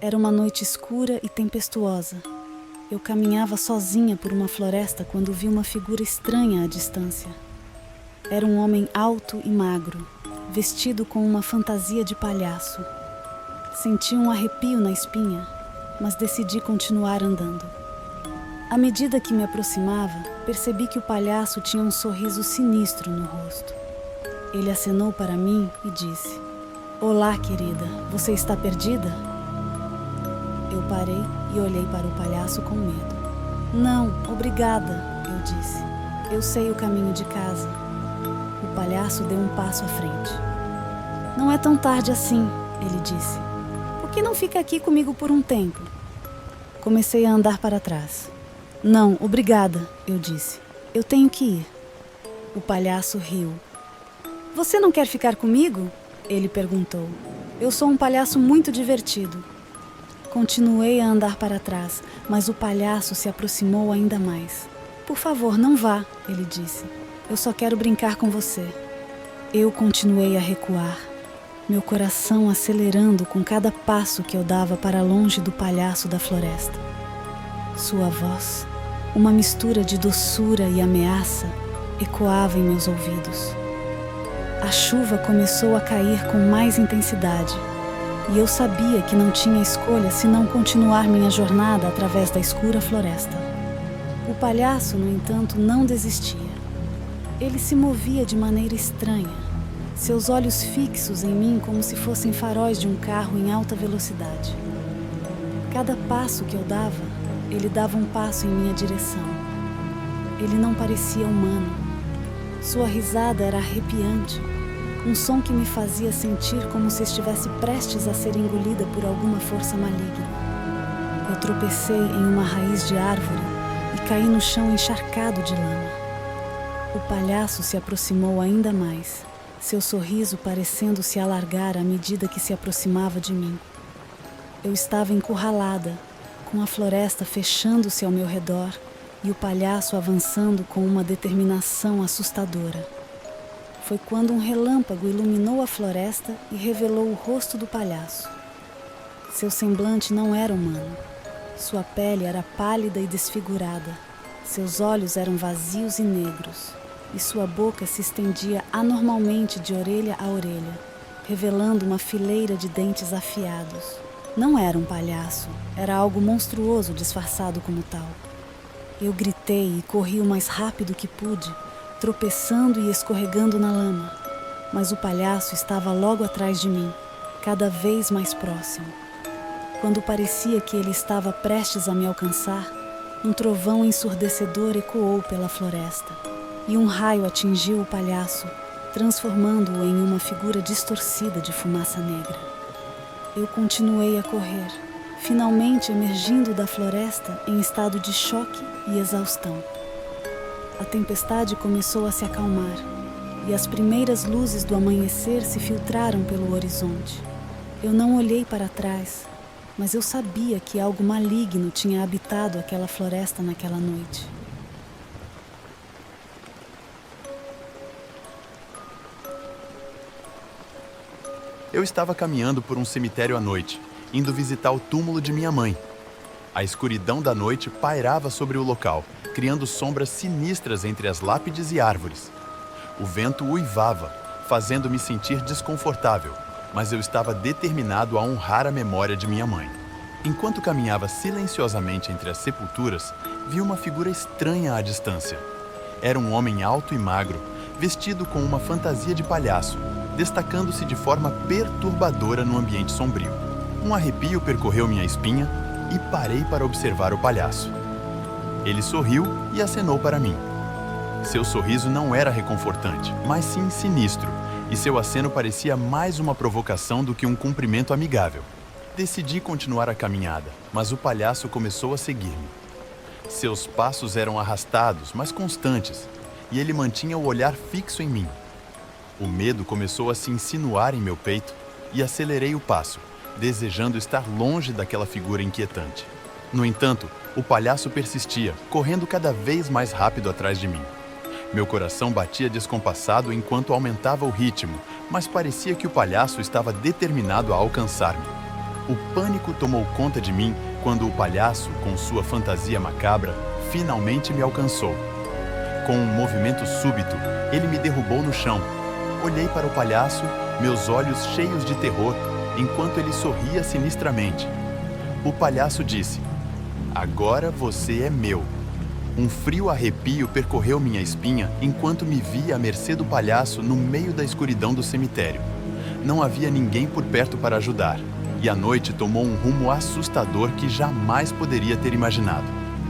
Era uma noite escura e tempestuosa. Eu caminhava sozinha por uma floresta quando vi uma figura estranha à distância. Era um homem alto e magro, vestido com uma fantasia de palhaço. Senti um arrepio na espinha, mas decidi continuar andando. À medida que me aproximava, percebi que o palhaço tinha um sorriso sinistro no rosto. Ele acenou para mim e disse: "Olá, querida, você está perdida?" Eu parei e olhei para o palhaço com medo. "Não, obrigada", eu disse. "Eu sei o caminho de casa." O palhaço deu um passo à frente. "Não é tão tarde assim", ele disse. "Por que não fica aqui comigo por um tempo?" Comecei a andar para trás. "Não, obrigada", eu disse. "Eu tenho que ir." O palhaço riu. "Você não quer ficar comigo?" ele perguntou. "Eu sou um palhaço muito divertido." Continuei a andar para trás, mas o palhaço se aproximou ainda mais. "Por favor, não vá", ele disse. "Eu só quero brincar com você." Eu continuei a recuar, meu coração acelerando com cada passo que eu dava para longe do palhaço da floresta. Sua voz, uma mistura de doçura e ameaça, ecoava em meus ouvidos. A chuva começou a cair com mais intensidade, e eu sabia que não tinha escolha senão continuar minha jornada através da escura floresta. O palhaço, no entanto, não desistia. Ele se movia de maneira estranha, seus olhos fixos em mim como se fossem faróis de um carro em alta velocidade. Cada passo que eu dava, ele dava um passo em minha direção. Ele não parecia humano. Sua risada era arrepiante, um som que me fazia sentir como se estivesse prestes a ser engolida por alguma força maligna. Eu tropecei em uma raiz de árvore e caí no chão encharcado de lama. O palhaço se aproximou ainda mais, seu sorriso parecendo se alargar à medida que se aproximava de mim. Eu estava encurralada, com a floresta fechando-se ao meu redor e o palhaço avançando com uma determinação assustadora. Foi quando um relâmpago iluminou a floresta e revelou o rosto do palhaço. Seu semblante não era humano. Sua pele era pálida e desfigurada. Seus olhos eram vazios e negros, e sua boca se estendia anormalmente de orelha a orelha, revelando uma fileira de dentes afiados. Não era um palhaço, era algo monstruoso disfarçado como tal. Eu gritei e corri o mais rápido que pude, tropeçando e escorregando na lama, mas o palhaço estava logo atrás de mim, cada vez mais próximo. Quando parecia que ele estava prestes a me alcançar, um trovão ensurdecedor ecoou pela floresta, e um raio atingiu o palhaço, transformando-o em uma figura distorcida de fumaça negra. Eu continuei a correr, finalmente emergindo da floresta em estado de choque e exaustão. A tempestade começou a se acalmar, e as primeiras luzes do amanhecer se filtraram pelo horizonte. Eu não olhei para trás, mas eu sabia que algo maligno tinha habitado aquela floresta naquela noite. Eu estava caminhando por um cemitério à noite, indo visitar o túmulo de minha mãe. A escuridão da noite pairava sobre o local, criando sombras sinistras entre as lápides e árvores. O vento uivava, fazendo-me sentir desconfortável, mas eu estava determinado a honrar a memória de minha mãe. Enquanto caminhava silenciosamente entre as sepulturas, vi uma figura estranha à distância. Era um homem alto e magro, vestido com uma fantasia de palhaço, destacando-se de forma perturbadora no ambiente sombrio. Um arrepio percorreu minha espinha e parei para observar o palhaço. Ele sorriu e acenou para mim. Seu sorriso não era reconfortante, mas sim sinistro, e seu aceno parecia mais uma provocação do que um cumprimento amigável. Decidi continuar a caminhada, mas o palhaço começou a seguir-me. Seus passos eram arrastados, mas constantes, e ele mantinha o olhar fixo em mim. O medo começou a se insinuar em meu peito e acelerei o passo, desejando estar longe daquela figura inquietante. No entanto, o palhaço persistia, correndo cada vez mais rápido atrás de mim. Meu coração batia descompassado enquanto aumentava o ritmo, mas parecia que o palhaço estava determinado a alcançar-me. O pânico tomou conta de mim quando o palhaço, com sua fantasia macabra, finalmente me alcançou. Com um movimento súbito, ele me derrubou no chão. Olhei para o palhaço, meus olhos cheios de terror, enquanto ele sorria sinistramente. O palhaço disse: "Agora você é meu." Um frio arrepio percorreu minha espinha enquanto me vi à mercê do palhaço no meio da escuridão do cemitério. Não havia ninguém por perto para ajudar, e a noite tomou um rumo assustador que jamais poderia ter imaginado.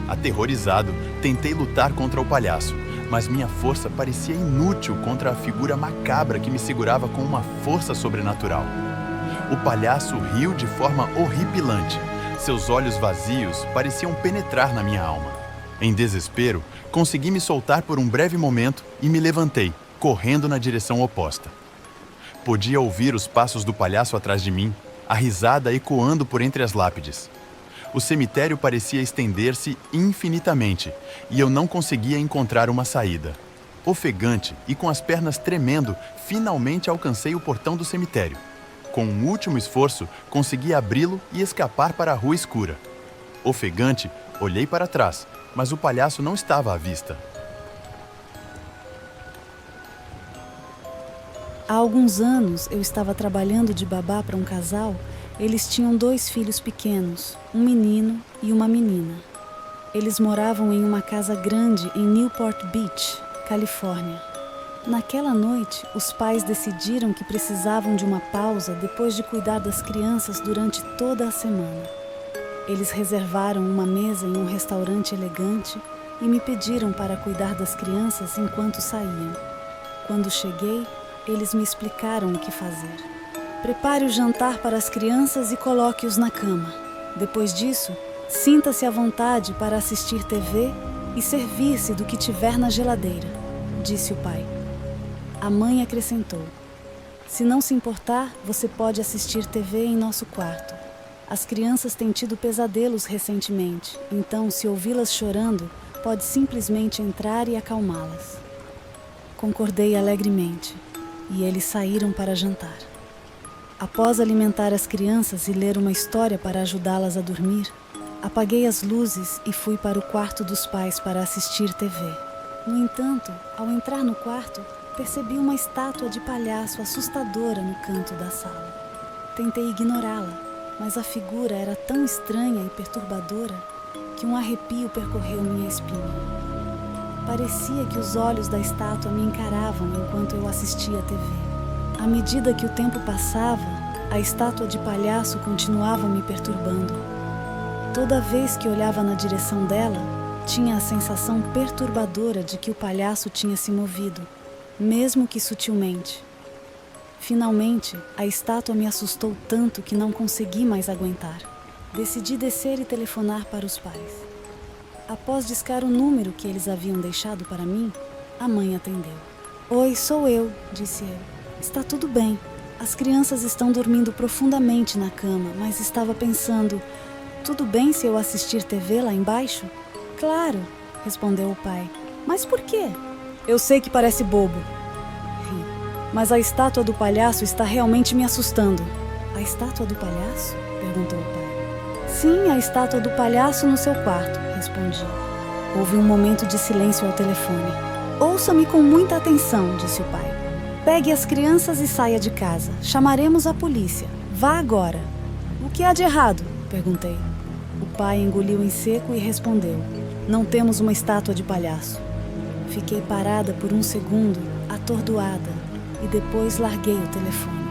Aterrorizado, tentei lutar contra o palhaço, mas minha força parecia inútil contra a figura macabra que me segurava com uma força sobrenatural. O palhaço riu de forma horripilante. Seus olhos vazios pareciam penetrar na minha alma. Em desespero, consegui me soltar por um breve momento e me levantei, correndo na direção oposta. Podia ouvir os passos do palhaço atrás de mim, a risada ecoando por entre as lápides. O cemitério parecia estender-se infinitamente e eu não conseguia encontrar uma saída. Ofegante e com as pernas tremendo, finalmente alcancei o portão do cemitério. Com um último esforço, consegui abri-lo e escapar para a rua escura. Ofegante, olhei para trás, mas o palhaço não estava à vista. Há alguns anos, eu estava trabalhando de babá para um casal. Eles tinham 2 filhos pequenos, um menino e uma menina. Eles moravam em uma casa grande em Newport Beach, Califórnia. Naquela noite, os pais decidiram que precisavam de uma pausa depois de cuidar das crianças durante toda a semana. Eles reservaram uma mesa em um restaurante elegante e me pediram para cuidar das crianças enquanto saíam. Quando cheguei, eles me explicaram o que fazer. Prepare o jantar para as crianças e coloque-os na cama. Depois disso, sinta-se à vontade para assistir TV e servir-se do que tiver na geladeira, disse o pai. A mãe acrescentou: se não se importar, você pode assistir TV em nosso quarto. As crianças têm tido pesadelos recentemente, então, se ouvi-las chorando, pode simplesmente entrar e acalmá-las. Concordei alegremente, e eles saíram para jantar. Após alimentar as crianças e ler uma história para ajudá-las a dormir, apaguei as luzes e fui para o quarto dos pais para assistir TV. No entanto, ao entrar no quarto, percebi uma estátua de palhaço assustadora no canto da sala. Tentei ignorá-la, mas a figura era tão estranha e perturbadora que um arrepio percorreu minha espinha. Parecia que os olhos da estátua me encaravam enquanto eu assistia a TV. À medida que o tempo passava, a estátua de palhaço continuava me perturbando. Toda vez que olhava na direção dela, tinha a sensação perturbadora de que o palhaço tinha se movido, mesmo que sutilmente. Finalmente, a estátua me assustou tanto que não consegui mais aguentar. Decidi descer e telefonar para os pais. Após discar o número que eles haviam deixado para mim, a mãe atendeu. Oi, sou eu, disse eu. Está tudo bem. As crianças estão dormindo profundamente na cama, mas estava pensando, tudo bem se eu assistir TV lá embaixo? Claro, respondeu o pai. Mas por quê? Eu sei que parece bobo. Ri. Mas a estátua do palhaço está realmente me assustando. A estátua do palhaço? Perguntou o pai. Sim, a estátua do palhaço no seu quarto, respondi. Houve um momento de silêncio ao telefone. Ouça-me com muita atenção, disse o pai. Pegue as crianças e saia de casa. Chamaremos a polícia. Vá agora. O que há de errado? Perguntei. O pai engoliu em seco e respondeu. Não temos uma estátua de palhaço. Fiquei parada por um segundo, atordoada, e depois larguei o telefone.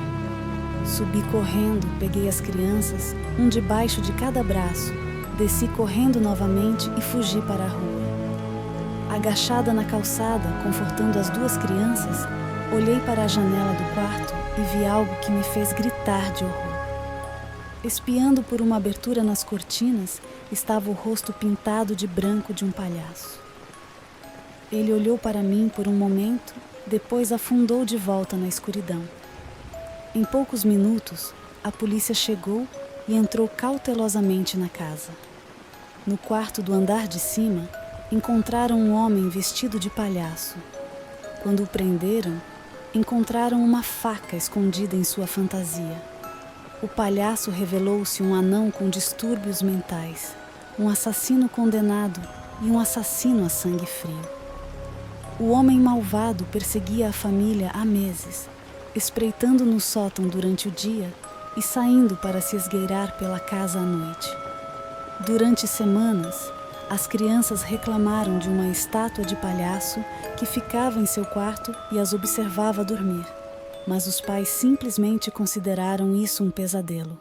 Subi correndo, peguei as crianças, um debaixo de cada braço, desci correndo novamente e fugi para a rua. Agachada na calçada, confortando as 2 crianças, olhei para a janela do quarto e vi algo que me fez gritar de horror. Espiando por uma abertura nas cortinas, estava o rosto pintado de branco de um palhaço. Ele olhou para mim por um momento, depois afundou de volta na escuridão. Em poucos minutos, a polícia chegou e entrou cautelosamente na casa. No quarto do andar de cima, encontraram um homem vestido de palhaço. Quando o prenderam, encontraram uma faca escondida em sua fantasia. O palhaço revelou-se um anão com distúrbios mentais, um assassino condenado e um assassino a sangue frio. O homem malvado perseguia a família há meses, espreitando no sótão durante o dia e saindo para se esgueirar pela casa à noite. Durante semanas, as crianças reclamaram de uma estátua de palhaço que ficava em seu quarto e as observava dormir, mas os pais simplesmente consideraram isso um pesadelo.